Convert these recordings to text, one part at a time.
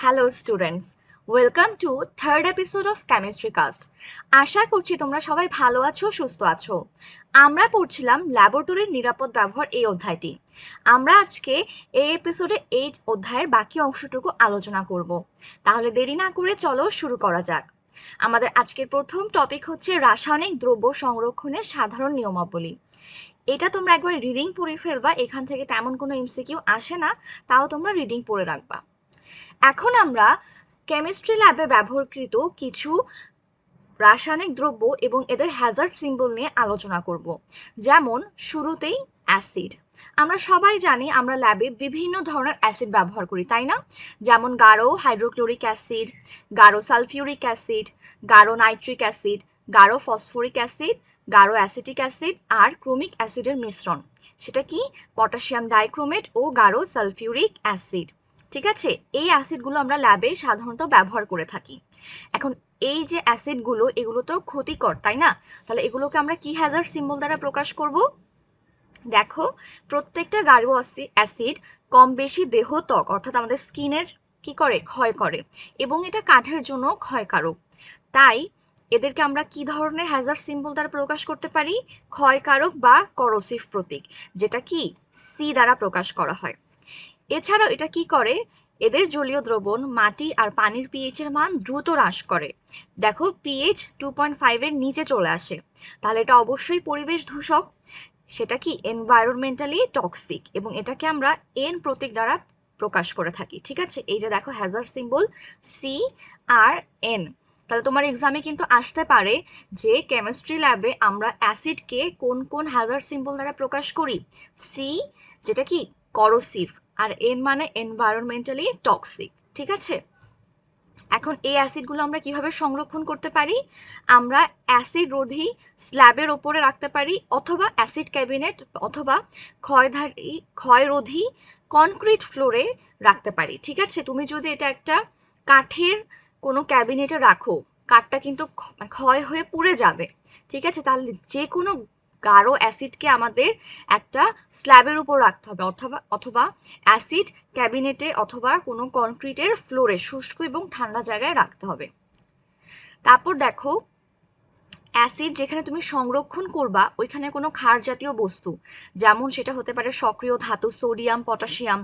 Hello students, welcome to third episode of chemistry cast. আশা করছি তোমরা সবাই ভালো আছো, সুস্থ আছো। আমরা পড়ছিলাম ল্যাবরেটরির নিরাপদ ব্যবহার এই অধ্যায়টি। আমরা আজকে এই এপিসোডে এই অধ্যায়ের বাকি অংশটুকু আলোচনা করব। তাহলে দেরি না করে চলো শুরু করা যাক। আমাদের আজকের প্রথম টপিক হচ্ছে রাসায়নিক দ্রব্য সংরক্ষণের সাধারণ নিয়মাবলী। এটা তোমরা একবার রিডিং পড়ে ফেলবা, এখান থেকে তেমন কোনো এমসিকিউ আসে না, তাও তোমরা রিডিং পড়ে রাখবা। এখন আমরা কেমিস্ট্রি ল্যাবে ব্যবহৃত কিছু রাসায়নিক দ্রব্য এবং এদের হ্যাজার্ড সিম্বল নিয়ে আলোচনা করব। যেমন শুরুতেই অ্যাসিড। আমরা সবাই জানি আমরা ল্যাবে বিভিন্ন ধরনের অ্যাসিড ব্যবহার করি, তাই না? যেমন গাঢ় হাইড্রোক্লোরিক অ্যাসিড, গাঢ় সালফিউরিক অ্যাসিড, গাঢ় নাইট্রিক অ্যাসিড, গাঢ় ফসফরিক অ্যাসিড, গাঢ় অ্যাসিটিক অ্যাসিড আর ক্রোমিক অ্যাসিডের মিশ্রণ। সেটা কি? পটাশিয়াম ডাইক্রোমেট ও গাঢ় সালফিউরিক অ্যাসিড। ঠিক আছে, এই অ্যাসিডগুলো আমরা ল্যাবে সাধারণত ব্যবহার করে থাকি। এখন এই যে অ্যাসিডগুলো, এগুলো তো ক্ষতিকর, তাই না? তাহলে এগুলোকে আমরা কি হ্যাজার্ড সিম্বল দ্বারা প্রকাশ করব? দেখো, প্রত্যেকটা গাঢ় অ্যাসিড কম বেশি দেহ ত্বক অর্থাৎ আমাদের স্কিনের কি করে? ক্ষয় করে, এবং এটা কাঠের জন্য ক্ষয়কারক। তাই এদেরকে আমরা কি ধরনের হ্যাজার্ড সিম্বল দ্বারা প্রকাশ করতে পারি? ক্ষয়কারক বা করোসিভ প্রতীক, যেটা কি সি দ্বারা প্রকাশ করা হয়। এছাড়াও এটা কি করে? এদের জলীয় দ্রবণ মাটি আর পানির পিএইচ এর মান দ্রুত হ্রাস করে। দেখো, পিএইচ 2.5 এর নিচে চলে আসে, তাহলে এটা অবশ্যই পরিবেশ দূষক। সেটা কি? এনভায়রনমেন্টালি টক্সিক, এবং এটাকে আমরা এন প্রতীক দ্বারা প্রকাশ করে থাকি। ঠিক আছে, এই যে দেখো হ্যাজার্ড সিম্বল সি আর এন। তাহলে তোমার এক্সামে কিন্তু আসতে পারে যে কেমিস্ট্রি ল্যাবে আমরা অ্যাসিডকে কোন কোন হ্যাজার্ড সিম্বল দ্বারা প্রকাশ করি? সি, যেটা কি করোসিভ, আর এন মানে এনভায়রনমেন্টালি টক্সিক। ঠিক আছে, এখন এই অ্যাসিডগুলো আমরা কিভাবে সংরক্ষণ করতে পারি? আমরা অ্যাসিড রোধী স্ল্যাবের ওপরে রাখতে পারি, অথবা অ্যাসিড ক্যাবিনেট, অথবা ক্ষয়রোধী কনক্রিট ফ্লোরে রাখতে পারি। ঠিক আছে, তুমি যদি এটা একটা কাঠের কোনো ক্যাবিনেটে রাখো, কাঠটা কিন্তু ক্ষয় হয়ে পুড়ে যাবে। ঠিক আছে, তাহলে যে কোনো গাঢ় অ্যাসিডকে আমাদের একটা স্ল্যাবের উপর রাখতে হবে, অথবা অথবা অ্যাসিড ক্যাবিনেটে অথবা কোনো কনক্রিটের ফ্লোরে শুষ্ক এবং ঠান্ডা জায়গায় রাখতে হবে। তারপর দেখো, অ্যাসিড যেখানে তুমি সংরক্ষণ করবা ওইখানে কোনো ক্ষার জাতীয় বস্তু, যেমন সেটা হতে পারে সক্রিয় ধাতু সোডিয়াম পটাশিয়াম,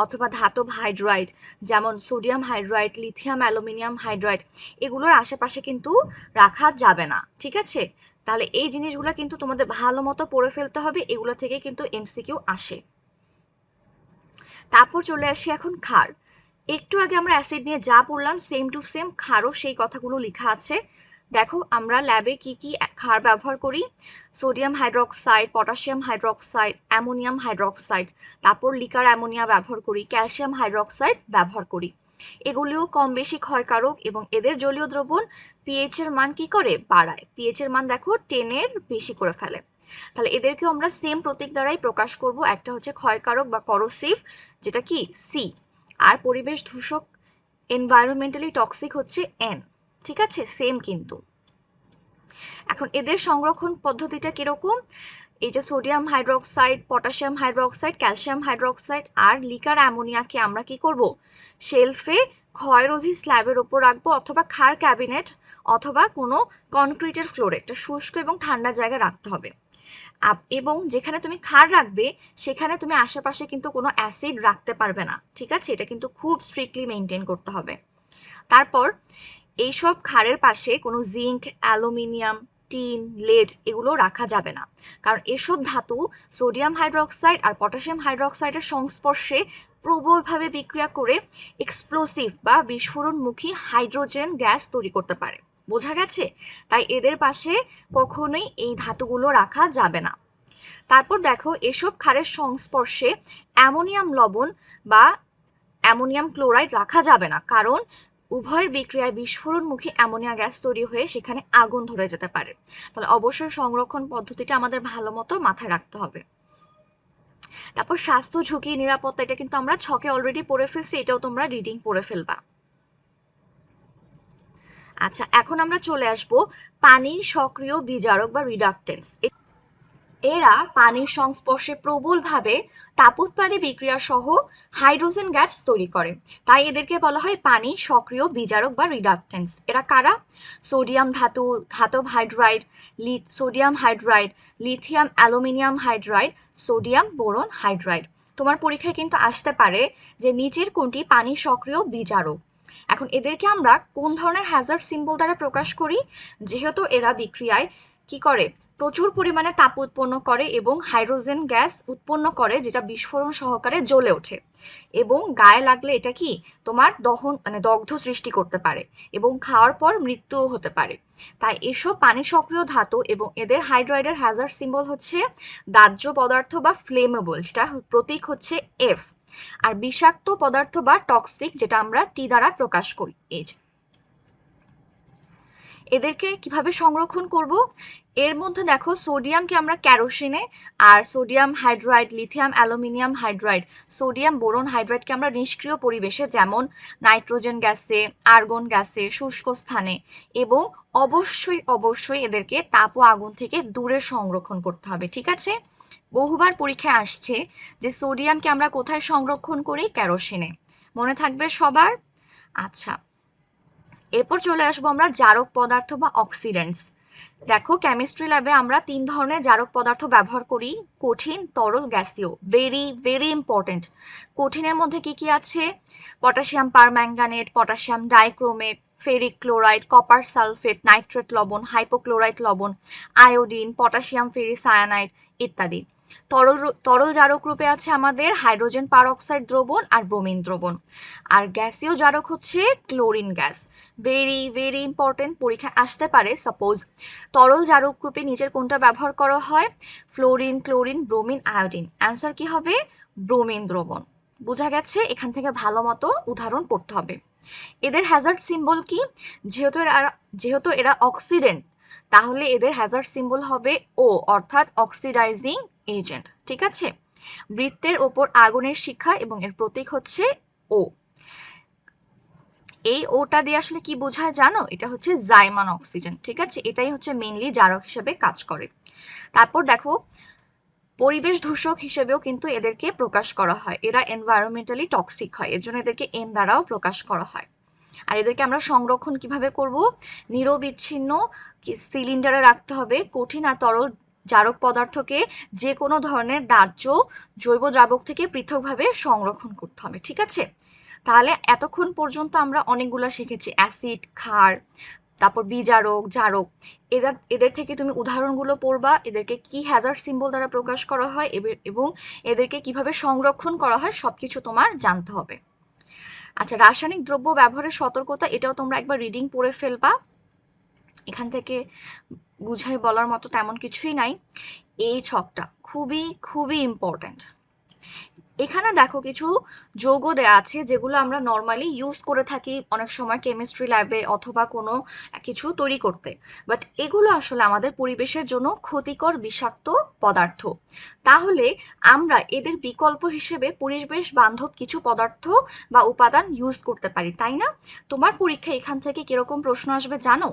অথবা ধাতব হাইড্রাইড যেমন sodium hydride, lithium aluminium hydride, এগুলোর আশেপাশে কিন্তু রাখা যাবে না। ঠিক আছে, তাহলে এই জিনিসগুলো কিন্তু তোমাদের ভালো মতো পড়ে ফেলতে হবে, এগুলো থেকে কিন্তু এমসিকিউ আসে। তারপর চলে আসি এখন ক্ষার। একটু আগে আমরা অ্যাসিড নিয়ে যা পড়লাম সেম টু সেম ক্ষারও সেই কথাগুলো লেখা আছে। দেখো, আমরা ল্যাবে কি কি ক্ষার ব্যবহার করি? Sodium hydroxide, potassium hydroxide, ammonium hydroxide, তারপর লিকার অ্যামোনিয়া ব্যবহার করি, ক্যালসিয়াম হাইড্রক্সাইড ব্যবহার করি। এগুলিও কম বেশি ক্ষয়কারক, এবং এদের জলীয় দ্রবণ পিএইচ এর মান কি করে? বাড়ায়। পিএইচ এর মান দেখো 10 এর বেশি করে ফেলে। তাহলে এদেরকেও আমরা সেম প্রতীক দ্বারাই প্রকাশ করব। একটা হচ্ছে ক্ষয়কারক বা করোসিভ, যেটা কি সি, আর পরিবেশ দূষক এনভায়রনমেন্টালি টক্সিক হচ্ছে এন। ঠিক আছে, সেম কিন্তু। এখন এদের সংরক্ষণ পদ্ধতিটা কিরকম? এই যে sodium hydroxide, potassium hydroxide, calcium hydroxide আর লিকার অ্যামোনিয়াকে আমরা কি করব? শেলফে ক্ষয়রোধী স্ল্যাবের ওপর রাখবো, অথবা ক্ষার ক্যাবিনেট, অথবা কোনো কনক্রিটের ফ্লোরে একটা শুষ্ক এবং ঠান্ডা জায়গায় রাখতে হবে। এবং যেখানে তুমি ক্ষার রাখবে সেখানে তুমি আশেপাশে কিন্তু কোনো অ্যাসিড রাখতে পারবে না। ঠিক আছে, এটা কিন্তু খুব স্ট্রিক্টলি মেনটেন করতে হবে। তারপর এইসব ক্ষারের পাশে কোনো জিঙ্ক, অ্যালুমিনিয়াম, টিন, লেড এগুলো রাখা যাবে না, কারণ এসব ধাতু সোডিয়াম হাইড্রক্সাইড আর পটাশিয়াম হাইড্রক্সাইডের সংস্পর্শে প্রবলভাবে বিক্রিয়া করে এক্সপ্লোসিভ বা বিস্ফোরণমুখী হাইড্রোজেন গ্যাস তৈরি করতে পারে। বোঝা গেছে? তাই এদের পাশে কখনোই এই ধাতুগুলো রাখা যাবে না। তারপর দেখো, এসব ক্ষারের সংস্পর্শে অ্যামোনিয়াম লবণ বা অ্যামোনিয়াম ক্লোরাইড রাখা যাবে না, কারণ উভয়ের বিক্রিয়ায় বিস্ফোরণমুখী অ্যামোনিয়া গ্যাস তৈরি হয়ে সেখানে আগুন ধরে যেতে পারে। তাহলে অবশ্যই সংরক্ষণ পদ্ধতিটা আমাদের ভালো মতো মাথায় রাখতে হবে। তারপর স্বাস্থ্য ঝুঁকি নিরাপত্তা, এটা কিন্তু আমরা ছকে অলরেডি পড়ে ফেলছি, এটাও তোমরা রিডিং পড়ে ফেলবা। আচ্ছা, এখন আমরা চলে আসব পানির সক্রিয় বিজারক বা রিডাকটেন্স। এরা পানির সংস্পর্শে প্রবলভাবে তাপোৎপাদী বিক্রিয়া সহ হাইড্রোজেন গ্যাস তৈরি করে, তাই এদেরকে বলা হয় পানি সক্রিয় বিজারক বা রিডাকটেন্স। এরা কারা? সোডিয়াম ধাতু, ধাতব hydride, sodium hydride, lithium aluminium hydride, sodium boron hydride. তোমার পরীক্ষায় কিন্তু আসতে পারে যে নিচের কোনটি পানি সক্রিয় বিজারক। এখন এদেরকে আমরা কোন ধরনের হ্যাজার্ড সিম্বল দ্বারা প্রকাশ করি? যেহেতু এরা বিক্রিয়ায় কি করে, প্রচুর পরিমাণে তাপ উৎপন্ন করে এবং হাইড্রোজেন গ্যাস উৎপন্ন করে, যেটা বিস্ফোরণ সহকারে জ্বলে ওঠে এবং গায়ে লাগলে এটা কি তোমার দহন মানে দগ্ধ সৃষ্টি করতে পারে এবং খাওয়ার পর মৃত্যুও হতে পারে। তাই এসব পানি সক্রিয় ধাতু এবং এদের হাইড্রাইডের হ্যাজার্ড সিম্বল হচ্ছে দাহ্য পদার্থ বা ফ্লেমেবল, যেটা প্রতীক হচ্ছে এফ। আর বিষাক্ত পদার্থ বা টক্সিক, যেটা আমরা টি দ্বারা প্রকাশ করি। এই যে এদেরকে কিভাবে সংরক্ষণ করব? এর মধ্যে দেখো সোডিয়ামকে আমরা কেরোসিনে, আর sodium hydride, lithium aluminium hydride, sodium boron হাইড্রাইডকে আমরা নিষ্ক্রিয় পরিবেশে যেমন নাইট্রোজেন গ্যাসে, আর্গন গ্যাসে, শুষ্ক স্থানে এবং অবশ্যই অবশ্যই এদেরকে তাপ ও আগুন থেকে দূরে সংরক্ষণ করতে হবে। ঠিক আছে? বহুবার পরীক্ষায় আসছে যে সোডিয়ামকে আমরা কোথায় সংরক্ষণ করি? কেরোসিনে। মনে থাকবে সবার? আচ্ছা, এরপর চলে আসবো আমরা জারক পদার্থ বা অক্সিডেন্টস। দেখো কেমিস্ট্রি ল্যাবে আমরা 3 ধরনের জারক পদার্থ ব্যবহার করি: কঠিন, তরল, গ্যাসীয়। Very very important. কঠিনের মধ্যে কি কি আছে? Potassium permanganate, potassium dichromate, ferric chloride, copper sulphate, nitrate লবণ, হাইপোক্লোরাইট লবণ, আয়োডিন, পটাশিয়াম ফেরিসায়ানাইড ইত্যাদি। তরল জারক রূপে আছে আমাদের হাইড্রোজেন পারঅক্সাইড দ্রবণ আর ব্রোমিন দ্রবণ। আর গ্যাসীয় জারক হচ্ছে chlorine gas. Very very important, পরীক্ষায় আসতে পারে। সাপোজ তরল জারক রূপে নিচের কোনটা ব্যবহার করা হয়? Fluorine, chlorine, bromine, iodine. Answer কি হবে? ব্রোমিন দ্রবণ। বোঝা গেছে? এখান থেকে ভালো মতো উদাহরণ পড়তে হবে। এদের হ্যাজার্ড সিম্বল কি? যেহেতু এরা অক্সিডেন্ট, তাহলে এদের হ্যাজার্ড সিম্বল হবে ও, অর্থাৎ অক্সিডাইজিং এজেন্ট। ঠিক আছে? বৃত্তের ওপর আগুনের শিখা এবং এর প্রতীক হচ্ছে ও। এই ওটা দিয়ে আসলে কি বোঝায় জানো? এটা হচ্ছে জাইমান অক্সিজেন। ঠিক আছে? এটাই হচ্ছে মেইনলি জারক হিসেবে কাজ করে। তারপর দেখো পরিবেশ দূষক হিসেবেও কিন্তু এদেরকে প্রকাশ করা হয়। এরা এনভায়রনমেন্টালি টক্সিক হয়, এর জন্য এদেরকে এন দ্বারাও প্রকাশ করা হয়। আর এদেরকে আমরা সংরক্ষণ কিভাবে করব? নিরবিচ্ছিন্ন সিলিন্ডারে রাখতে হবে। কঠিন আর তরল জারক পদার্থকে যে কোনো ধরনের দাহ্য জৈব দ্রাবক থেকে পৃথকভাবে সংরক্ষণ করতে হবে। ঠিক আছে? তাহলে এতক্ষণ পর্যন্ত আমরা অনেকগুলো শিখেছি: অ্যাসিড, ক্ষার, তারপর বিজারক, জারক। এদের থেকে তুমি উদাহরণগুলো পড়বা, এদেরকে কি হ্যাজার্ড সিম্বল দ্বারা প্রকাশ করা হয় এবং এদেরকে কিভাবে সংরক্ষণ করা হয় সবকিছু তোমার জানতে হবে। আচ্ছা, রাসায়নিক দ্রব্য ব্যবহারের সতর্কতা, এটাও তোমরা একবার রিডিং পড়ে ফেলবা। এখান থেকে বুঝাই বলার মতো তেমন কিছুই নাই। এই ছকটা খুবই খুবই ইম্পর্ট্যান্ট। এখানে দেখো কিছু যৌগ দেয়া আছে যেগুলো আমরা নর্মালি ইউজ করে থাকি অনেক সময় কেমিস্ট্রি ল্যাবে অথবা কোনো কিছু তৈরি করতে, বাট এগুলো আসলে আমাদের পরিবেশের জন্য ক্ষতিকর বিষাক্ত পদার্থ। তাহলে আমরা এদের বিকল্প হিসেবে পরিবেশ বান্ধব কিছু পদার্থ বা উপাদান ইউজ করতে পারি, তাই না? তোমার পরীক্ষায় এখান থেকে কিরকম প্রশ্ন আসবে জানো?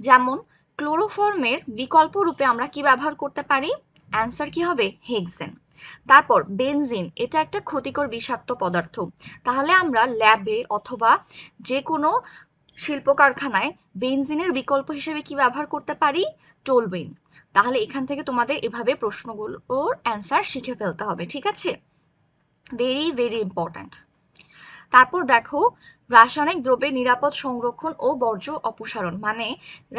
যেমন ক্লোরোফর্মের বিকল্প রূপে আমরা কি ব্যবহার করতে পারি? অ্যান্সার কি হবে? হেক্সেন। তারপর বেনজিন, এটা একটা ক্ষতিকর বিষাক্ত পদার্থ। তাহলে আমরা ল্যাবে অথবা যে কোনো শিল্প কারখানায় বেনজিনের বিকল্প হিসেবে কি ব্যবহার করতে পারি? টোলুইন। তাহলে এখান থেকে তোমাদের এভাবে প্রশ্নগুলোর অ্যান্সার শিখে ফেলতে হবে। ঠিক আছে? Very very important. তারপর দেখো রাসায়নিক দ্রব্যের নিরাপদ সংরক্ষণ ও বর্জ্য অপসারণ, মানে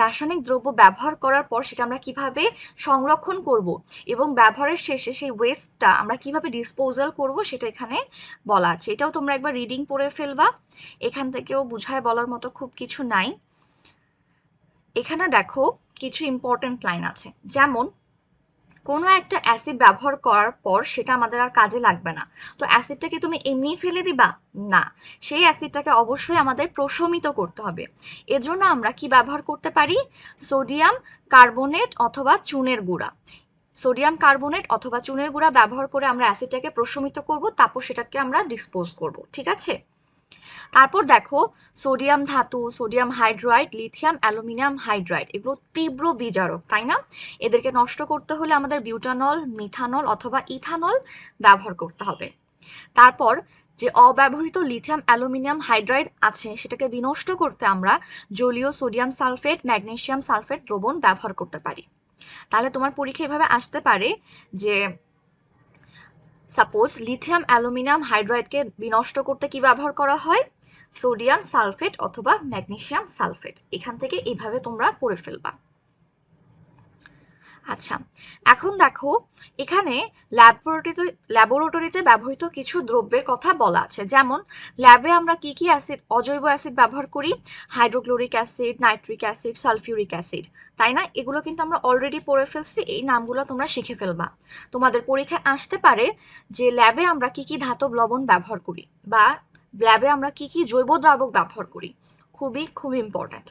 রাসায়নিক দ্রব্য ব্যবহার করার পর সেটা আমরা কিভাবে সংরক্ষণ করব এবং ব্যবহারের শেষে সেই ওয়েস্টটা আমরা কিভাবে ডিসপোজাল করব সেটা এখানে বলা আছে। এটাও তোমরা একবার রিডিং পড়ে ফেলবা, এখান থেকেও বুঝায় বলার মতো খুব কিছু নাই। এখানে দেখো কিছু ইম্পর্টেন্ট লাইন আছে, যেমন কোনো একটা অ্যাসিড ব্যবহার করার পর সেটা আমাদের আর কাজে লাগবে না, তো অ্যাসিডটাকে তুমি এমনিই ফেলে দিবা? না, সেই অ্যাসিডটাকে অবশ্যই আমাদের প্রশমিত করতে হবে। এর জন্য আমরা কি ব্যবহার করতে পারি? সোডিয়াম কার্বনেট অথবা চুনের গুঁড়া। সোডিয়াম কার্বনেট অথবা চুনের গুঁড়া ব্যবহার করে আমরা অ্যাসিডটাকে প্রশমিত করব, তারপর সেটাকে আমরা ডিসপোজ করব। ঠিক আছে? তারপর দেখো সোডিয়াম ধাতু, sodium hydride, lithium aluminium hydride এগুলো তীব্র বিজারক, তাই না? এদেরকে নষ্ট করতে হলে আমাদের বিউটানল, মিথানল অথবা ইথানল ব্যবহার করতে হবে। তারপর যে অব্যবহৃত লিথিয়াম অ্যালুমিনিয়াম হাইড্রাইড আছে সেটাকে বিনষ্ট করতে আমরা জলীয় সোডিয়াম সালফেট, ম্যাগনেসিয়াম সালফেট দ্রবণ ব্যবহার করতে পারি। তাহলে তোমার পরীক্ষা এভাবে আসতে পারে যে সাপোজ লিথিয়াম অ্যালুমিনিয়াম হাইড্রাইডকে বিনষ্ট করতে কি ব্যবহার করা হয়? সোডিয়াম সালফেট অথবা ম্যাগনেসিয়াম সালফেট। এখান থেকে এইভাবে তোমরা পড়ে ফেলবা। আচ্ছা, এখন দেখো এখানে ল্যাবরেটরিতে ব্যবহৃত কিছু দ্রব্যের কথা বলা আছে। যেমন ল্যাবে আমরা কি কি অ্যাসিড, অজৈব অ্যাসিড ব্যবহার করি? Hydrochloric acid, nitric acid, sulphuric acid, তাই না? এগুলো কিন্তু আমরা অলরেডি পড়ে ফেলছি, এই নামগুলো তোমরা শিখে ফেলবা। তোমাদের পরীক্ষায় আসতে পারে যে ল্যাবে আমরা কি কি ধাতব লবণ ব্যবহার করি, বা ল্যাবে আমরা কি কি জৈব দ্রাবক ব্যবহার করি। খুবই খুব ইম্পর্ট্যান্ট।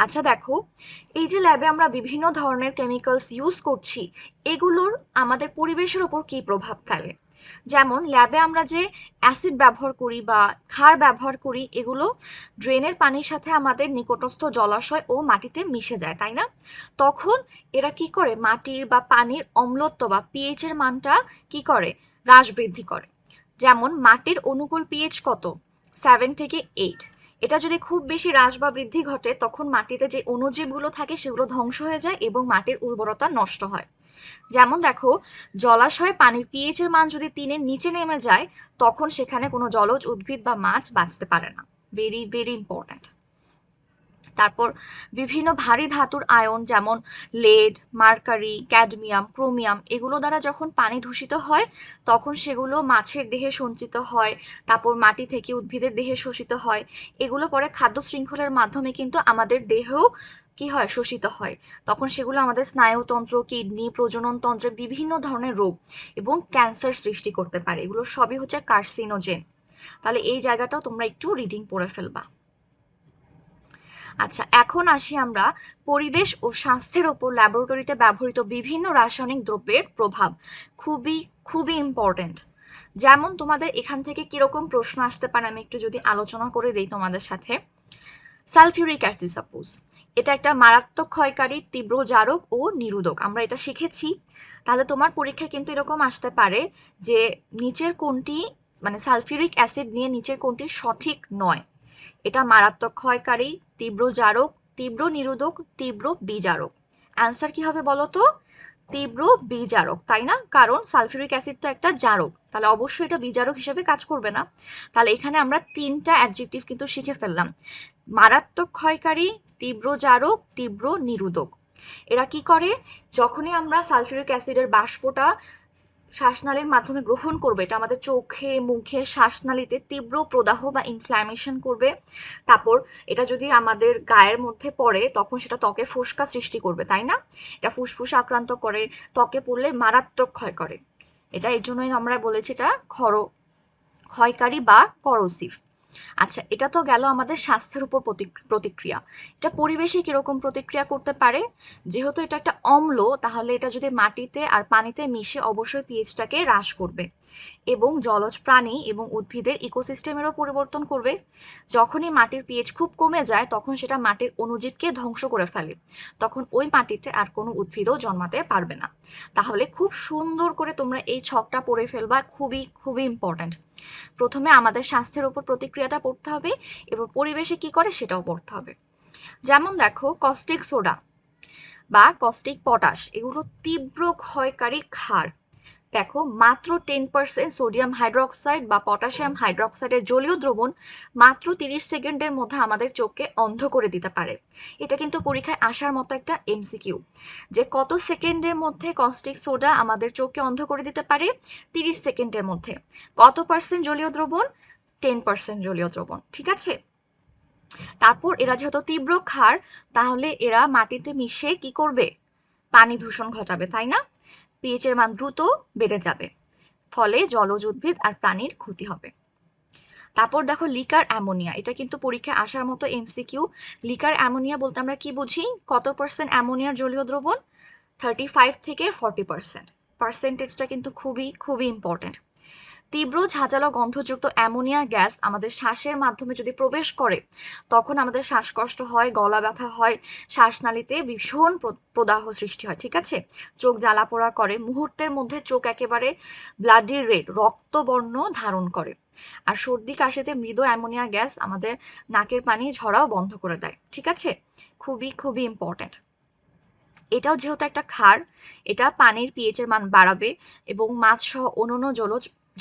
আচ্ছা দেখো, এই যে ল্যাবে আমরা বিভিন্ন ধরনের কেমিক্যালস ইউজ করছি, এগুলোর আমাদের পরিবেশের উপর কি প্রভাব ফেলে? যেমন ল্যাবে আমরা যে অ্যাসিড ব্যবহার করি বা ক্ষার ব্যবহার করি, এগুলো ড্রেনের পানির সাথে আমাদের নিকটস্থ জলাশয় ও মাটিতে মিশে যায়, তাই না? তখন এরা কি করে? মাটির বা পানির অম্লত্ব বা পিএইচ এর মানটা কি করে? হ্রাস বৃদ্ধি করে। যেমন মাটির অনুকূল পিএইচ কত? 7 থেকে 8। এটা যদি খুব বেশি হ্রাস বা বৃদ্ধি ঘটে তখন মাটিতে যে অণুজীবগুলো থাকে সেগুলো ধ্বংস হয়ে যায় এবং মাটির উর্বরতা নষ্ট হয়। যেমন দেখো, জলাশয়ে পানির পিএইচ এর মান যদি 3-এর নিচে নেমে যায় তখন সেখানে কোনো জলজ উদ্ভিদ বা মাছ বাঁচতে পারে না। Very very important. তারপর বিভিন্ন ভারী ধাতুর আয়ন যেমন লেড, মার্কারি, ক্যাডমিয়াম, ক্রোমিয়াম এগুলো দ্বারা যখন পানি দূষিত হয় তখন সেগুলো মাছের দেহে সঞ্চিত হয়, তারপর মাটি থেকে উদ্ভিদের দেহে শোষিত হয়। এগুলো পরে খাদ্য শৃঙ্খলের মাধ্যমে কিন্তু আমাদের দেহেও কি হয়? শোষিত হয়। তখন সেগুলো আমাদের স্নায়ুতন্ত্র, কিডনি, প্রজনন তন্ত্রে বিভিন্ন ধরনের রোগ এবং ক্যান্সার সৃষ্টি করতে পারে। এগুলো সবই হচ্ছে কার্সিনোজেন। তাহলে এই জায়গাটাও তোমরা একটু রিডিং পড়ে ফেলবা। আচ্ছা, এখন আসি আমরা পরিবেশ ও স্বাস্থ্যের ওপর ল্যাবরেটরিতে ব্যবহৃত বিভিন্ন রাসায়নিক দ্রব্যের প্রভাব। খুবই খুবই ইম্পর্টেন্ট। যেমন তোমাদের এখান থেকে কিরকম প্রশ্ন আসতে পারে আমি একটু যদি আলোচনা করে দিই তোমাদের সাথে। সালফিউরিক অ্যাসিড সাপোজ, এটা একটা মারাত্মক ক্ষয়কারী, তীব্র জারক ও নিরোধক, আমরা এটা শিখেছি। তাহলে তোমার পরীক্ষায় কিন্তু এরকম আসতে পারে যে নিচের কোনটি, মানে সালফিউরিক অ্যাসিড নিয়ে নিচের কোনটি সঠিক নয়? এটা মারাত্মক ক্ষয়কারী, তীব্র জারক, তীব্র নিরোধক, তীব্র বিজারক। অ্যান্সার কি হবে বলো তো? তীব্র বিজারক, তাই না? কারণ সালফিউরিক অ্যাসিড তো একটা জারক, তাহলে অবশ্যই এটা বিজারক হিসেবে কাজ করবে না। তাহলে এখানে আমরা 3টা অ্যাডজেক্টিভ কিন্তু শিখে ফেললাম: মারাত্মক ক্ষয়কারী, তীব্র জারক, তীব্র নিরোধক। এরা কি করে? যখনই আমরা সালফিউরিক অ্যাসিডের বাষ্পটা শ্বাসনালীর মাধ্যমে গ্রহণ করবে, এটা আমাদের চোখে, মুখে, শ্বাসনালীতে তীব্র প্রদাহ বা ইনফ্ল্যামেশন করবে। তারপর এটা যদি আমাদের গায়ের মধ্যে পড়ে তখন সেটা ত্বকে ফোসকা সৃষ্টি করবে, তাই না? এটা ফুসফুস আক্রান্ত করে, ত্বকে পড়লে মারাত্মক ক্ষয় করে। এটা এর জন্যই আমরা বলেছি এটা ক্ষয়কারী বা করোসিভ। আচ্ছা, এটা তো গেল আমাদের স্বাস্থ্যের উপর প্রতিক্রিয়া। এটা পরিবেশে কিরকম প্রতিক্রিয়া করতে পারে? যেহেতু এটা একটা অম্ল, তাহলে এটা যদি মাটিতে আর পানিতে মিশে অবশ্যই পিএইচটাকে হ্রাস করবে এবং জলজ প্রাণী এবং উদ্ভিদের ইকোসিস্টেমেরও পরিবর্তন করবে। যখনই মাটির পিএইচ খুব কমে যায় তখন সেটা মাটির অণুজীবকে ধ্বংস করে ফেলে, তখন ওই মাটিতে আর কোনো উদ্ভিদও জন্মাতে পারবে না। তাহলে খুব সুন্দর করে তোমরা এই ছকটা পড়ে ফেলবা, খুবই খুবই ইম্পর্ট্যান্ট। প্রথমে আমাদের স্বাস্থ্যের উপর প্রতিক্রিয়াটা পড়তে হবে এবং পরিবেশে কি করে সেটাও পড়তে হবে। যেমন দেখো, কস্টিক সোডা বা কস্টিক পটাশ এগুলো তীব্র ক্ষয়কারী ক্ষার। দেখো, মাত্র 10% সোডিয়াম হাইড্রোক্সাইড বা পটাশিয়াম হাইড্রোক্সাইডের জলীয় দ্রবণ মাত্র 30 সেকেন্ডের মধ্যে আমাদের চোখকে অন্ধ করে দিতে পারে। এটা কিন্তু পরীক্ষায় আসার মতো একটা এমসিকিউ, যে কত সেকেন্ডের মধ্যে কস্টিক সোডা আমাদের চোখকে অন্ধ করে দিতে পারে? 30 সেকেন্ডের মধ্যে। কত পার্সেন্ট জলীয় দ্রবণ? 10% জলীয় দ্রবণ, ঠিক আছে? তারপর এরা যেহেতু তীব্র ক্ষার, তাহলে এরা মাটিতে মিশে কি করবে? পানি দূষণ ঘটাবে, তাই না? পিএইচ এর মান দ্রুত বেড়ে যাবে, ফলে জলজ উদ্ভিদ আর প্রাণীর ক্ষতি হবে। তারপর দেখো, লিকার অ্যামোনিয়া, এটা কিন্তু পরীক্ষায় আসার মতো এমসিকিউ। লিকার অ্যামোনিয়া বলতে আমরা কি বুঝি? কত পার্সেন্ট অ্যামোনিয়ার জলীয় দ্রবণ? 35 থেকে 40%। পার্সেন্টেজটা কিন্তু খুবই খুবই ইম্পর্টেন্ট। তীব্র ঝাঁঝালো গন্ধযুক্ত অ্যামোনিয়া গ্যাস আমাদের শ্বাসের মাধ্যমে যদি প্রবেশ করে তখন আমাদের শ্বাসকষ্ট হয়, গলা ব্যথা হয়, শ্বাসনালীতে ভীষণ প্রদাহ সৃষ্টি হয়, ঠিক আছে? চোখ জ্বালাপোড়া করে, মুহূর্তের মধ্যে চোখ একেবারে ব্লাডি রেড, রক্তবর্ণ ধারণ করে। আর সর্দি কাশিতে মৃদু অ্যামোনিয়া গ্যাস আমাদের নাকের পানি ঝরাও বন্ধ করে দেয়, ঠিক আছে? খুবই খুবই ইম্পর্ট্যান্ট। এটাও যেহেতু একটা ক্ষার, এটা পানির পিএইচ এর মান বাড়াবে এবং মাছ সহ অন্যান্য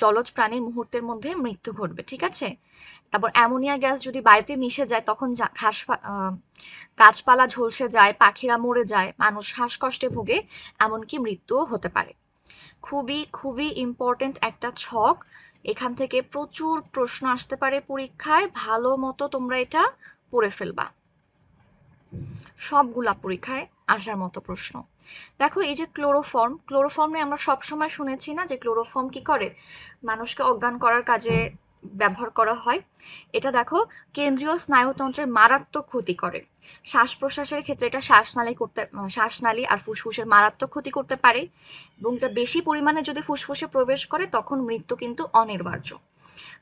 জলজ প্রাণীর মুহূর্তের মধ্যে মৃত্যু ঘটবে, ঠিক আছে? তারপর অ্যামোনিয়া গ্যাস যদি বায়ুতে মিশে যায় তখন গাছপালা ঝলসে যায়, পাখিরা মরে যায়, মানুষ শ্বাসকষ্টে ভোগে, এমনকি মৃত্যুও হতে পারে। খুবই খুবই ইম্পর্টেন্ট একটা ছক, এখান থেকে প্রচুর প্রশ্ন আসতে পারে পরীক্ষায়, ভালো মতো তোমরা এটা পড়ে ফেলবা, সবগুলা পরীক্ষায় আসার মতো প্রশ্ন। দেখো এই যে ক্লোরোফর্মে আমরা সবসময় শুনেছি না যে ক্লোরোফর্ম কি করে, মানুষকে অজ্ঞান করার কাজে ব্যবহার করা হয়। এটা দেখো কেন্দ্রীয় স্নায়ুতন্ত্রের মারাত্মক ক্ষতি করে, শ্বাস প্রশ্বাসের ক্ষেত্রে এটা শ্বাসনালী আর ফুসফুসের মারাত্মক ক্ষতি করতে পারে, এবং এটা বেশি পরিমাণে যদি ফুসফুসে প্রবেশ করে তখন মৃত্যু কিন্তু অনিবার্য।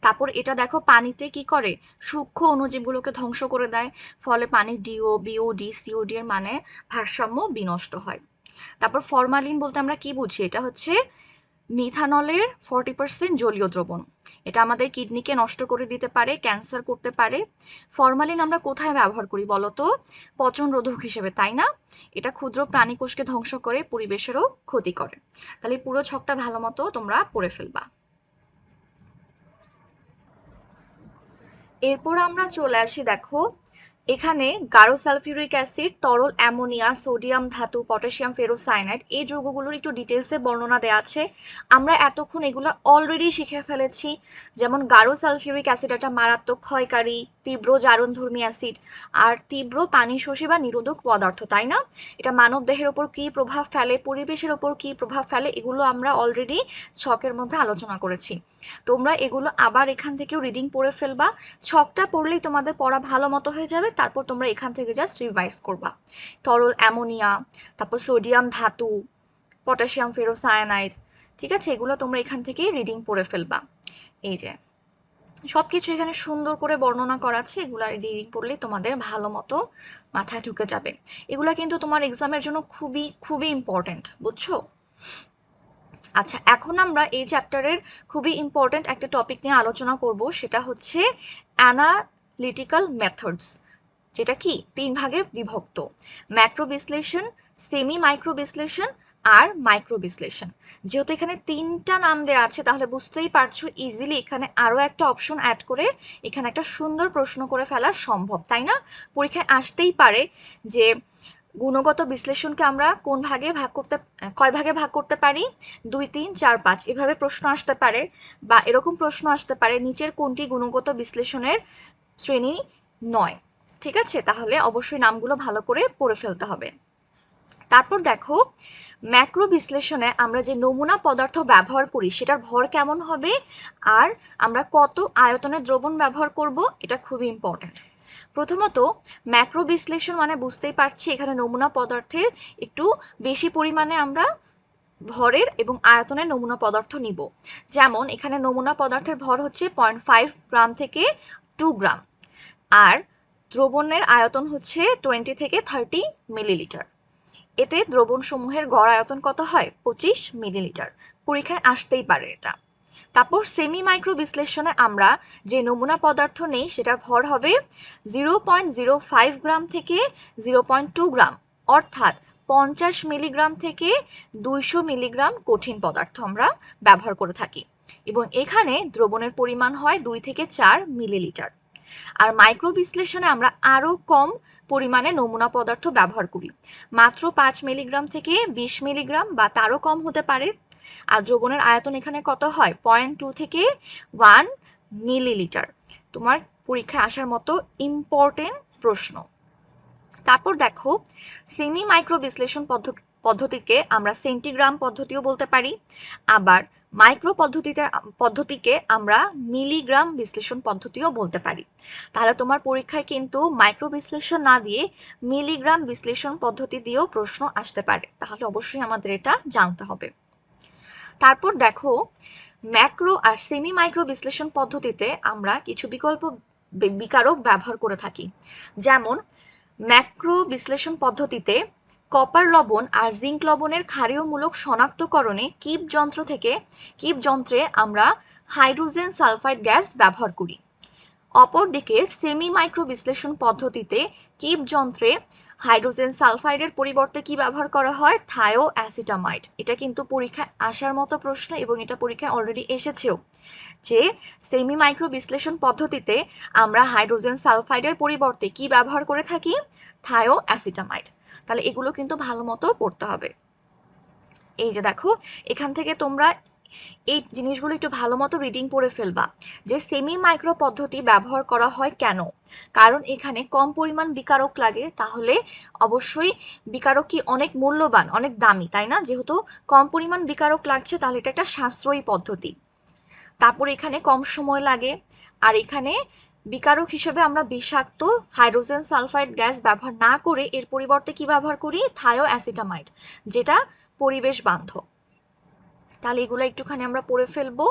তারপর এটা দেখো পানিতে কি করে, সূক্ষ্ম অণুজীবগুলোকে ধ্বংস করে দেয়, ফলে পানির ডিও, বিওডি, সিওডি এর মানে ভারসাম্য বিনষ্ট হয়। তারপর ফরমালিন বলতে আমরা কি বুঝি, এটা হচ্ছে মিথানলের 40% জলীয় দ্রবণ, এটা আমাদের কিডনিকে নষ্ট করে দিতে পারে, ক্যান্সার করতে পারে। ফরমালিন আমরা কোথায় ব্যবহার করি বলতো, পচন রোধক হিসেবে, তাই না? এটা ক্ষুদ্র প্রাণীকোষকে ধ্বংস করে, পরিবেশেরও ক্ষতি করে। তাহলে পুরো ছকটা ভালো মতো তোমরা পড়ে ফেলবা। এরপর আমরা চলে আসি, দেখো এখানে গাঢ় সালফিউরিক অ্যাসিড, তরল অ্যামোনিয়া, সোডিয়াম ধাতু, পটাশিয়াম ফেরোসায়ানাইড, এই যৌগগুলোর একটু ডিটেলসে বর্ণনা দেওয়া আছে। আমরা এতক্ষণ এগুলো অলরেডি শিখে ফেলেছি, যেমন গাঢ় সালফিউরিক অ্যাসিড একটা মারাত্মক ক্ষয়কারী, তীব্র জারণধর্মী অ্যাসিড আর তীব্র পানি শোষী বা নিরোধক পদার্থ, তাই না? এটা মানব দেহের ওপর কি প্রভাব ফেলে, পরিবেশের ওপর কি প্রভাব ফেলে, এগুলো আমরা অলরেডি ছকের মধ্যে আলোচনা করেছি। তোমরা এগুলো আবার এখান থেকেও রিডিং পড়ে ফেলবা, ছকটা পড়লেই তোমাদের পড়া ভালো মতো হয়ে যাবে, তারপর তোমরা এখান থেকে জাস্ট রিভাইজ করবা। তরল অ্যামোনিয়া, তারপর সোডিয়াম ধাতু, পটাশিয়াম ফেরোসায়ানাইড, ঠিক আছে? এগুলো তোমরা এখান থেকে রিডিং পড়ে ফেলবা। এই যে সবকিছু এখানে সুন্দর করে বর্ণনা করা আছে, এগুলা রিডিং পড়লেই তোমাদের ভালো মতো মাথায় ঢুকে যাবে। এগুলা কিন্তু তোমার এক্সামের জন্য খুবই খুবই ইম্পর্টেন্ট, বুঝছো? আচ্ছা, এখন আমরা এই চ্যাপ্টারের খুবই ইম্পর্টেন্ট একটা টপিক নিয়ে আলোচনা করব, সেটা হচ্ছে অ্যানালিটিক্যাল মেথডস, যেটা কি 3 ভাগে বিভক্ত: ম্যাক্রো বিশ্লেষণ, সেমি মাইক্রো বিশ্লেষণ আর মাইক্রো বিশ্লেষণ। যেহেতু এখানে 3টা নাম দেওয়া আছে তাহলে বুঝতেই পারছো ইজিলি এখানে আরো একটা অপশন অ্যাড করে এখানে একটা সুন্দর প্রশ্ন করে ফেলা সম্ভব, তাই না? পরীক্ষায় আসতেই পারে যে গুণগত বিশ্লেষণকে আমরা কয় ভাগে ভাগ করতে পারি, 2, 3, 4, 5 এভাবে প্রশ্ন আসতে পারে, বা এরকম প্রশ্ন আসতে পারে নিচের কোনটি গুণগত বিশ্লেষণের শ্রেণী নয়, ঠিক আছে? তাহলে অবশ্যই নামগুলো ভালো করে পড়ে ফেলতে হবে। তারপর দেখো ম্যাক্রো বিশ্লেষণে আমরা যে নমুনা পদার্থ ব্যবহার করি সেটার ভর কেমন হবে, আর আমরা কত আয়তনের দ্রবণ ব্যবহার করব, এটা খুবই ইম্পর্ট্যান্ট। প্রথমত ম্যাক্রো বিশ্লেষণ মানে বুঝতেই পারছি এখানে নমুনা পদার্থের একটু বেশি পরিমাণে আমরা ভরের এবং আয়তনের নমুনা পদার্থ নিব। যেমন এখানে নমুনা পদার্থের ভর হচ্ছে 0.5 গ্রাম থেকে 2 গ্রাম, আর দ্রবণের আয়তন হচ্ছে 20 থেকে 30 মিলিলিটার। এতে দ্রবণ সমূহের গড় আয়তন কত হয়, 25 মিলিলিটার। পরীক্ষায় আসতেই পারে এটা। তারপর সেমি মাইক্রো বিশ্লেষণে আমরা যে নমুনা পদার্থ নেই সেটার ভর হবে 0.05 গ্রাম থেকে 0.2 গ্রাম, অর্থাৎ 50 মিলিগ্রাম থেকে 200 মিলিগ্রাম কঠিন পদার্থ আমরা ব্যবহার করে থাকি, এবং এখানে দ্রবণের পরিমাণ হয় 2 থেকে 4 মিলিলিটার। আর মাইক্রো বিশ্লেষণে আমরা আরো কম পরিমাণে নমুনা পদার্থ ব্যবহার করি, মাত্র 5 মিলিগ্রাম থেকে 20 মিলিগ্রাম বা তারও কম হতে পারে। আর দ্রবণের আয়তন এখানে কত হয়, 0.2 থেকে 1 মিলিলিটার। তোমার পরীক্ষায় আসার মতো ইম্পর্টেন্ট প্রশ্ন। তারপর দেখো সেমি মাইক্রো বিশ্লেষণ পদ্ধতিকে আমরা সেন্টিগ্রাম পদ্ধতিও বলতে পারি, আবার মাইক্রো পদ্ধতিকে আমরা মিলিগ্রাম বিশ্লেষণ পদ্ধতিও বলতে পারি। তাহলে তোমার পরীক্ষায় কিন্তু মাইক্রো বিশ্লেষণ না দিয়ে মিলিগ্রাম বিশ্লেষণ পদ্ধতি দিয়েও প্রশ্ন আসতে পারে, তাহলে অবশ্যই আমাদের এটা জানতে হবে। তারপর দেখো ম্যাক্রো আর সেমি মাইক্রো বিশ্লেষণ পদ্ধতিতে আমরা কিছু বিকারক ব্যবহার করে থাকি। যেমন ম্যাক্রো বিশ্লেষণ পদ্ধতিতে কপার লবণ আর জিঙ্ক লবণের ক্ষারীয়মূলক শনাক্তকরণে কিপ যন্ত্রে আমরা হাইড্রোজেন সালফাইড গ্যাস ব্যবহার করি। অপরদিকে সেমি মাইক্রো বিশ্লেষণ পদ্ধতিতে কিপ যন্ত্রে হাইড্রোজেন সালফাইডের পরিবর্তে কি ব্যবহার করা হয়? থায়োঅ্যাসিটামাইড। এটা কিন্তু পরীক্ষায় আসার মতো প্রশ্ন এবং এটা পরীক্ষায় অলরেডি এসেছেও, যে সেমি মাইক্রো বিশ্লেষণ পদ্ধতিতে আমরা হাইড্রোজেন সালফাইডের পরিবর্তে কি ব্যবহার করে থাকি? থায়োঅ্যাসিটামাইড। তাহলে এগুলো কিন্তু ভালো মতো পড়তে হবে। এই যে দেখো, এখান থেকে তোমরা এই জিনিসগুলো একটু ভালো মতো রিডিং পড়ে ফেলবা, যে সেমি মাইক্রো পদ্ধতি ব্যবহার করা হয় কেন। কারণ এখানে কম পরিমাণ বিকারক লাগে, তাহলে অবশ্যই বিকারক কি অনেক মূল্যবান, অনেক দামি, তাই না? যেহেতু কম পরিমাণ বিকারক লাগছে, তাহলে এটা একটা সাশ্রয়ী পদ্ধতি। তারপর এখানে কম সময় লাগে, আর এখানে বিকারক হিসেবে আমরা বিষাক্ত হাইড্রোজেন সালফাইড গ্যাস ব্যবহার না করে এর পরিবর্তে কি ব্যবহার করি? থায়োঅ্যাসিটামাইড, যেটা পরিবেশ বান্ধব। তাহলে এগুলো একটুখানি আমরা পড়ে ফেলবো।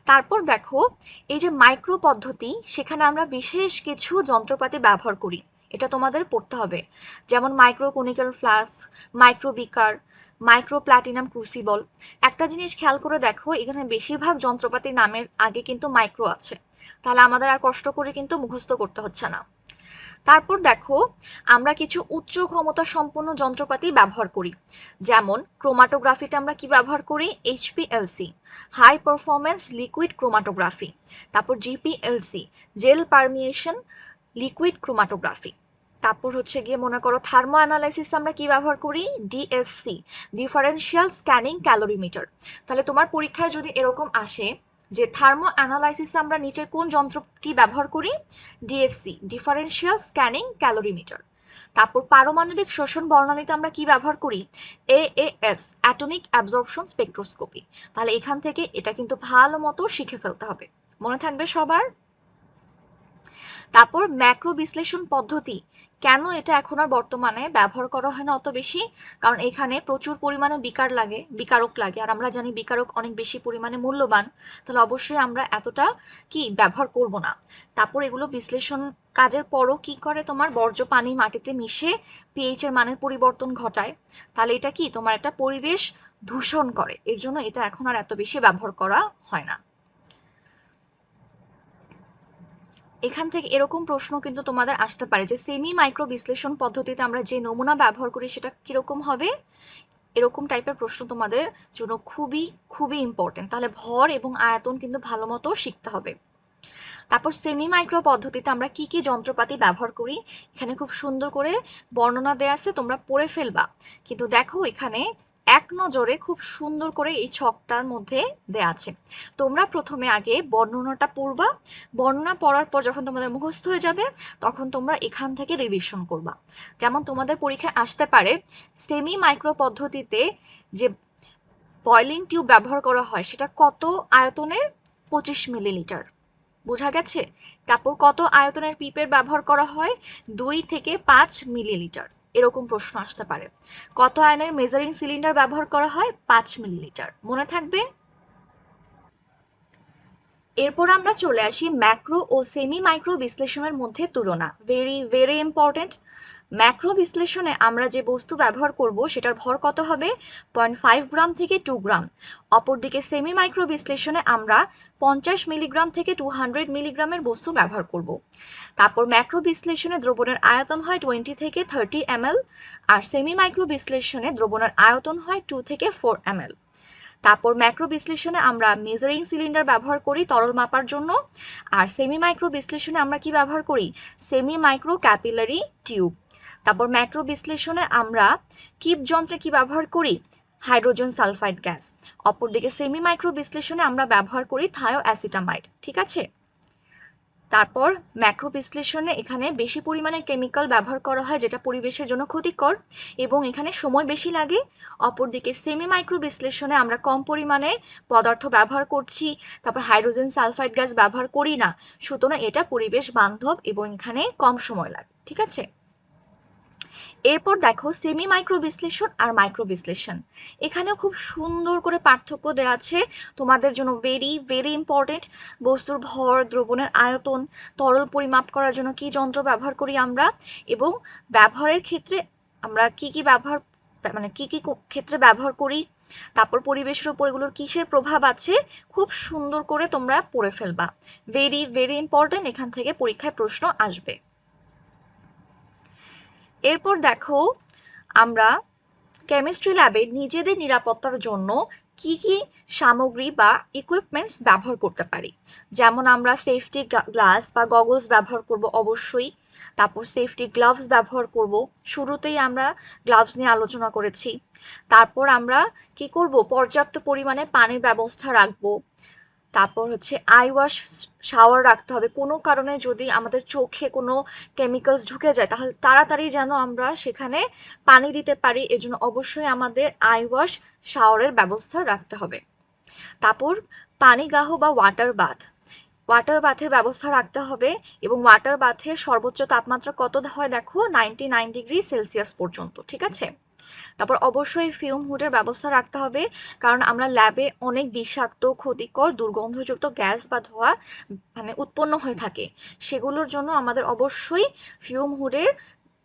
তারপর দেখো, এই যে মাইক্রো পদ্ধতি, সেখানে আমরা বিশেষ কিছু যন্ত্রপাতি ব্যবহার করি, এটা তোমাদের পড়তে হবে। যেমন মাইক্রো কোনিক্যাল ফ্লাস্ক, মাইক্রো বিকার, মাইক্রো প্ল্যাটিনাম ক্রুসিবল। একটা জিনিস খেয়াল করে দেখো, এখানে বেশিরভাগ যন্ত্রপাতির নামের আগে কিন্তু মাইক্রো আছে, তাহলে আমাদের আর কষ্ট করে কিন্তু মুখস্থ করতে হচ্ছে না। তারপর দেখো, আমরা কিছু উচ্চ ক্ষমতা সম্পন্ন যন্ত্রপাতি ব্যবহার করি। যেমন ক্রোমাটোগ্রাফিতে আমরা কি ব্যবহার করি? HPLC, high performance liquid chromatography. তারপর GPLC, gel permeation liquid chromatography. তারপর হচ্ছে গিয়ে মনে করো থার্মো অ্যানালাইসিস আমরা কি ব্যবহার করি? DSC, differential scanning calorimeter. তাহলে তোমার পরীক্ষায় যদি এরকম আসে যে থার্মো অ্যানালাইসিসে আমরা নিচের কোন যন্ত্রটি ব্যবহার করি? DSC, differential scanning calorimeter. তারপর পারমাণবিক শোষণ বর্ণালীতে আমরা কি ব্যবহার করি? AAS, atomic absorption spectroscopy. তাহলে এখান থেকে এটা কিন্তু ভালো মতো শিখে ফেলতে হবে, মনে থাকবে সবার। তারপর ম্যাক্রো বিশ্লেষণ পদ্ধতি, কেন এটা এখন আর বর্তমানে ব্যবহার করা হয় না অত বেশি? কারণ এখানে প্রচুর পরিমাণে বিকারক লাগে, আর আমরা জানি বিকারক অনেক বেশি পরিমাণে মূল্যবান, তাহলে অবশ্যই আমরা এতটা কি ব্যবহার করব না। তারপর এগুলো বিশ্লেষণ কাজের পরও কি করে? তোমার বর্জ্য পানি মাটিতে মিশে পিএইচ এর মানের পরিবর্তন ঘটায়, তাহলে এটা কি তোমার একটা পরিবেশ দূষণ করে, এর জন্য এটা এখন আর এত বেশি ব্যবহার করা হয় না। এখান থেকে এরকম প্রশ্ন কিন্তু তোমাদের আসতে পারে যে সেমি মাইক্রো বিশ্লেষণ পদ্ধতিতে আমরা যে নমুনা ব্যবহার করি সেটা কিরকম হবে। এরকম টাইপের প্রশ্ন তোমাদের জন্য খুবই খুবই ইম্পর্টেন্ট, তাহলে ভর এবং আয়তন কিন্তু ভালো মতো শিখতে হবে। তারপর সেমি মাইক্রো পদ্ধতিতে আমরা কি কি যন্ত্রপাতি ব্যবহার করি, এখানে খুব সুন্দর করে বর্ণনা দেয়া আছে, তোমরা পড়ে ফেলবা। কিন্তু দেখো, এখানে এক নজরে খুব সুন্দর করে এই ছকটার মধ্যে দেয়া আছে। তোমরা প্রথমে আগে বর্ণনাটা পড়বা, বর্ণনা পড়ার পর যখন তোমাদের মুখস্থ হয়ে যাবে, তখন তোমরা এখান থেকে রিভিশন করবা। যেমন তোমাদের পরীক্ষায় আসতে পারে সেমি মাইক্রো পদ্ধতিতে যে বয়লিং টিউব ব্যবহার করা হয় সেটা কত আয়তনের? 25 মিলিলিটার। বোঝা গেছে? তারপর কত আয়তনের পিপের ব্যবহার করা হয়? 2 থেকে 5 মিলিলিটার। এরকম প্রশ্ন আসতে পারে। কত আয়নের মেজারিং সিলিন্ডার ব্যবহার করা হয়? 5 মিলিলিটার। মনে থাকবে? এরপর আমরা চলে আসি ম্যাক্রো ও সেমি মাইক্রো বিশ্লেষণের মধ্যে তুলনা। Very very important. ম্যাক্রো বিশ্লেষণে আমরা যে বস্তু ব্যবহার করব সেটার ভর কত হবে? 0.5 গ্রাম থেকে 2 গ্রাম। অপরদিকে সেমি মাইক্রো বিশ্লেষণে আমরা 50 মিলিগ্রাম থেকে 200 মিলিগ্রামের বস্তু ব্যবহার করব। তারপর ম্যাক্রো বিশ্লেষণে দ্রবণের আয়তন হয় 20 থেকে 30 ml, আর সেমি মাইক্রো বিশ্লেষণে দ্রবণের আয়তন হয় 2 থেকে 4 ml। তারপর ম্যাক্রো বিশ্লেষণে আমরা মেজারিং সিলিন্ডার ব্যবহার করি তরল মাপার জন্য, আর সেমি মাইক্রো বিশ্লেষণে আমরা কি ব্যবহার করি? Semi micro capillary tube. তারপর ম্যাক্রো বিশ্লেষণে আমরা কিপ যন্ত্রে কি ব্যবহার করি? Hydrogen sulphide gas. অপরদিকে সেমি মাইক্রো বিশ্লেষণে আমরা ব্যবহার করি থায়োঅ্যাসিটামাইড। ঠিক আছে? তারপর ম্যাক্রো বিশ্লেষণে এখানে বেশি পরিমাণে কেমিক্যাল ব্যবহার করা হয় যেটা পরিবেশের জন্য ক্ষতিকর, এবং এখানে সময় বেশি লাগে। অপরদিকে সেমি মাইক্রো বিশ্লেষণে আমরা কম পরিমাণে পদার্থ ব্যবহার করছি, তারপর হাইড্রোজেন সালফাইড গ্যাস ব্যবহার করি না, সুতরাং এটা পরিবেশ বান্ধব এবং এখানে কম সময় লাগে। ঠিক আছে? এরপর দেখো সেমি মাইক্রো বিশ্লেষণ আর মাইক্রো বিশ্লেষণ, এখানেও খুব সুন্দর করে পার্থক্য দেওয়া আছে তোমাদের জন্য, ভেরি ভেরি ইম্পর্টেন্ট। বস্তুর ভর, দ্রবণের আয়তন, তরল পরিমাপ করার জন্য কি যন্ত্র ব্যবহার করি আমরা, এবং ব্যবহারের ক্ষেত্রে আমরা কি কি ব্যবহার মানে কি কি ক্ষেত্রে ব্যবহার করি, তারপর পরিবেশের উপর এগুলোর কিসের প্রভাব আছে, খুব সুন্দর করে তোমরা পড়ে ফেলবা। ভেরি ভেরি ইম্পর্টেন্ট, এখান থেকে পরীক্ষায় প্রশ্ন আসবে। এরপর দেখো আমরা কেমিস্ট্রি ল্যাবে নিজেদের নিরাপত্তার জন্য কি কি সামগ্রী বা ইকুইপমেন্টস ব্যবহার করতে পারি। যেমন আমরা সেফটি গ্লাস বা গগলস ব্যবহার করব অবশ্যই, তারপর সেফটি গ্লাভস ব্যবহার করব, শুরুতেই আমরা গ্লাভস নিয়ে আলোচনা করেছি। তারপর আমরা কি করব, পর্যাপ্ত পরিমাণে পানির ব্যবস্থা রাখবো। তারপর হচ্ছে আই ওয়াশ, শাওয়ার রাখতে হবে, কোনো কারণে যদি আমাদের চোখে কোনো কেমিক্যালস ঢুকে যায় তাহলে তাড়াতাড়ি যেন আমরা সেখানে পানি দিতে পারি, এজন্য অবশ্যই আমাদের আই ওয়াশ, শাওয়ারের ব্যবস্থা রাখতে হবে। তারপর পানিগাহ বা ওয়াটার বাথ, ওয়াটার বাথের ব্যবস্থা রাখতে হবে, এবং ওয়াটার বাথের সর্বোচ্চ তাপমাত্রা কত হয় দেখো, 99°C পর্যন্ত, ঠিক আছে। তারপর অবশ্যই ফিউম হুডের ব্যবস্থা রাখতে হবে, কারণ আমরা ল্যাবে অনেক বিষাক্ত, ক্ষতিকর, দুর্গন্ধযুক্ত গ্যাস বা ধোঁয়া উৎপন্ন হয়ে থাকে, সেগুলোর জন্য আমাদের অবশ্যই ফিউম হুডের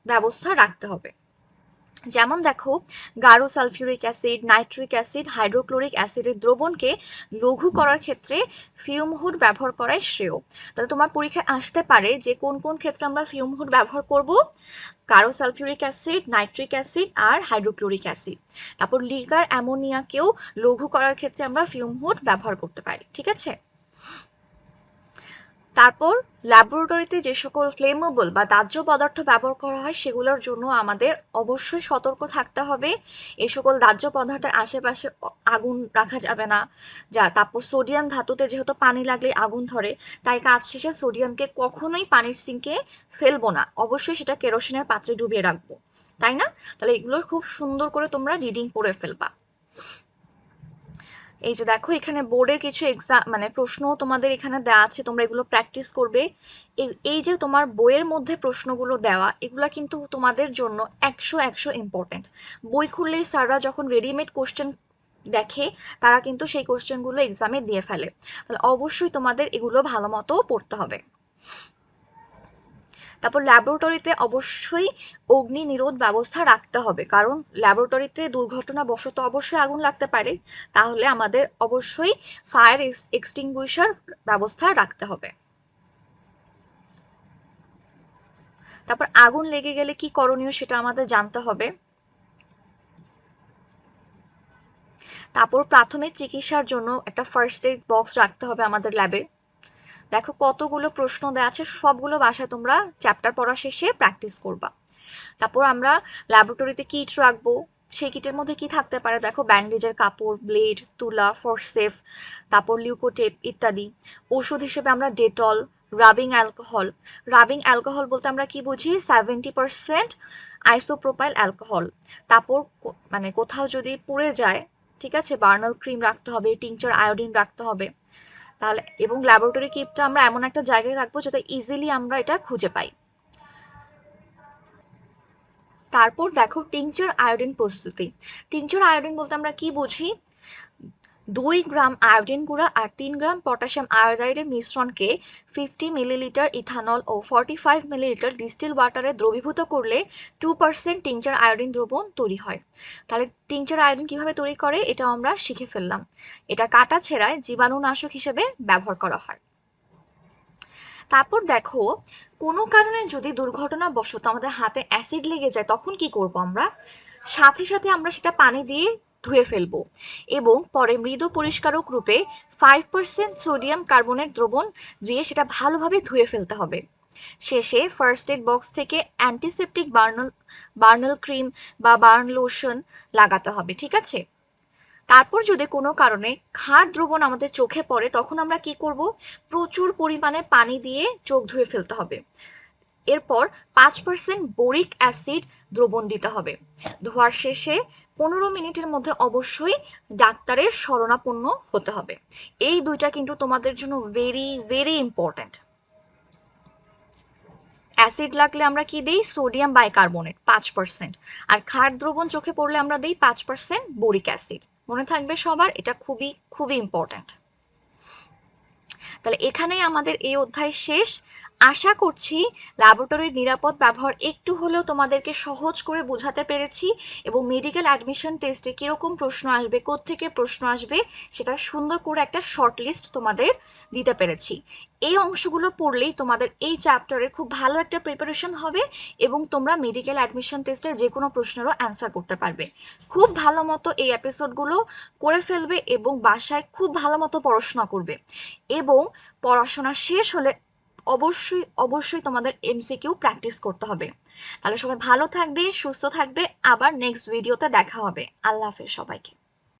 ব্যবস্থা রাখতে হবে। যেমন দেখো গাঢ় sulphuric acid, nitric acid, hydrochloric অ্যাসিডের দ্রবণকে লঘু করার ক্ষেত্রে ফিউম হুড ব্যবহার করাই শ্রেয়। তাহলে তোমার পরীক্ষায় আসতে পারে যে কোন কোন ক্ষেত্রে আমরা ফিউম হুড ব্যবহার করব, গাঢ় সালফিউরিক অ্যাসিড, নাইট্রিক অ্যাসিড আর হাইড্রোক্লোরিক অ্যাসিড। তারপর লিগার অ্যামোনিয়াকেও লঘু করার ক্ষেত্রে আমরা ফিউম হুড ব্যবহার করতে পারি, ঠিক আছে। তারপর ল্যাবরেটরিতে যে সকল ফ্লেমেবল বা দাহ্য পদার্থ ব্যবহার করা হয় সেগুলোর জন্য আমাদের অবশ্যই সতর্ক থাকতে হবে। এই সকল দাহ্য পদার্থের আশেপাশে আগুন রাখা যাবে না। তারপর সোডিয়াম ধাতুতে যেহেতু পানি লাগলে আগুন ধরে, তাই কাজ শেষে সোডিয়ামকে কখনোই পানির সিঙ্কে ফেলবো না, অবশ্যই সেটা কেরোসিনের পাত্রে ডুবিয়ে রাখবো, তাই না। তাহলে এগুলোর খুব সুন্দর করে তোমরা রিডিং পড়ে ফেলবা। এই যে দেখো এখানে বোর্ডের কিছু প্রশ্ন তোমাদের এখানে দেওয়া আছে, তোমরা এগুলো প্র্যাকটিস করবে। এই যে তোমার বইয়ের মধ্যে প্রশ্নগুলো দেওয়া, এগুলো কিন্তু তোমাদের জন্য 100 ইম্পর্টেন্ট। বই খুললেই স্যাররা যখন রেডিমেড কোশ্চেন দেখে, তারা কিন্তু সেই কোশ্চেনগুলো এক্সামে দিয়ে ফেলে, তাহলে অবশ্যই তোমাদের এগুলো ভালো মতো পড়তে হবে। তারপর ল্যাবরেটরিতে অবশ্যই অগ্নি নিরোধ ব্যবস্থা রাখতে হবে, কারণ ল্যাবরেটরিতে দুর্ঘটনাবশত অবশ্যই আগুন লাগতে পারে, তাহলে আমাদের অবশ্যই ফায়ার এক্সটিংগুইশার ব্যবস্থা রাখতে হবে। তারপর আগুন লেগে গেলে কি করণীয় সেটা আমাদের জানতে হবে। তারপর প্রাথমিক চিকিৎসার জন্য একটা ফার্স্ট এইড বক্স রাখতে হবে আমাদের ল্যাবে। দেখো কতগুলো প্রশ্ন দেওয়া আছে, সবগুলো বাসায় তোমরা চ্যাপ্টার পড়া শেষে প্র্যাকটিস করবা। তারপর আমরা ল্যাবরেটরিতে কিট রাখবো, সেই কিটের মধ্যে কি থাকতে পারে দেখো, ব্যান্ডেজের কাপড়, ব্লেড, তুলা, ফরসেপ, তারপর লিউকোটেপ ইত্যাদি। ওষুধ হিসেবে আমরা Dettol, rubbing alcohol, rubbing alcohol বলতে আমরা কি বুঝি, 70% আইসোপ্রোপাইল অ্যালকোহল। তারপর কোথাও যদি পুড়ে যায়, ঠিক আছে, বার্নাল ক্রিম রাখতে হবে, টিংচার আয়োডিন রাখতে হবে। তাহলে এবং ল্যাবরেটরি কিটটা আমরা এমন একটা জায়গায় রাখবো যাতে ইজিলি আমরা এটা খুঁজে পাই। তারপর দেখো টিংচার আয়োডিন প্রস্তুতি। টিংচার আয়োডিন বলতে আমরা কি বুঝি, 2 গ্রাম আয়োডিন গুঁড়া আর 3 গ্রাম পটাশিয়াম আয়োডাইডের মিশ্রণকে 50 মিলিলিটার ইথানল ও 45 মিলিলিটার ডিস্টিল ওয়াটারে দ্রবীভূত করলে 2% টিংচার আয়োডিন দ্রবণ তৈরি হয়। তাহলে টিংচার আয়োডিন কিভাবে তৈরি করে এটা আমরা শিখে ফেললাম। এটা কাটা ছেঁড়ায় জীবাণুনাশক হিসেবে ব্যবহার করা হয়। তারপর দেখো কোনো কারণে যদি দুর্ঘটনাবশত আমাদের হাতে অ্যাসিড লেগে যায় তখন কি করব আমরা, সাথে সাথে আমরা সেটা পানি দিয়ে ধুয়ে ফেলবো, এবং পরে মৃদু পরিষ্কারক রূপে 5% সোডিয়াম কার্বনেট দ্রবণ দিয়ে সেটা ভালোভাবে ধুয়ে ফেলতে হবে। শেষে ফার্স্ট এড বক্স থেকে অ্যান্টিসেপটিক বার্নাল ক্রিম বা বার্ন লোশন লাগাতে হবে, ঠিক আছে। তারপর যদি কোনো কারণে ক্ষার দ্রবণ আমাদের চোখে পড়ে তখন আমরা কি করব, প্রচুর পরিমাণে পানি দিয়ে চোখ ধুয়ে ফেলতে হবে। এরপর 5% বোরিক অ্যাসিড দ্রবণ দিতে হবে। ধোয়ার শেষে 15 মিনিটের মধ্যে অবশ্যই ডাক্তারের শরণাপন্ন হতে হবে। এই দুইটা কিন্তু তোমাদের জন্য ভেরি ভেরি ইম্পর্ট্যান্ট। অ্যাসিড লাগলে আমরা কি দিই? Sodium bicarbonate 5%। আর ক্ষার দ্রবণ চোখে পড়লে আমরা দিই 5% বোরিক অ্যাসিড। মনে থাকবে সবার, এটা খুবই খুবই ইম্পর্ট্যান্ট। তাহলে এখানেই আমাদের এই অধ্যায় শেষ। আশা করছি ল্যাবরেটরির নিরাপদ ব্যবহার একটু হলেও তোমাদেরকে সহজ করে বোঝাতে পেরেছি, এবং মেডিকেল অ্যাডমিশন টেস্টে কিরকম প্রশ্ন আসবে, কোত্থেকে প্রশ্ন আসবে, সেটা সুন্দর করে একটা শর্ট লিস্ট তোমাদের দিতে পেরেছি। এই অংশগুলো পড়লেই তোমাদের এই চ্যাপ্টারের খুব ভালো একটা প্রিপারেশন হবে, এবং তোমরা মেডিকেল অ্যাডমিশন টেস্টের যে কোনো প্রশ্নেরও অ্যান্সার করতে পারবে। খুব ভালো মতো এই এপিসোডগুলো করে ফেলবে এবং বাসায় খুব ভালো মতো পড়াশোনা করবে, এবং পড়াশোনা শেষ হলে অবশ্যই অবশ্যই তোমাদের এমসিকিউ প্র্যাকটিস করতে হবে। তাহলে সবাই ভালো থাকবে, সুস্থ থাকবে, আবার নেক্সট ভিডিওতে দেখা হবে। আল্লাহ হাফেজ সবাইকে।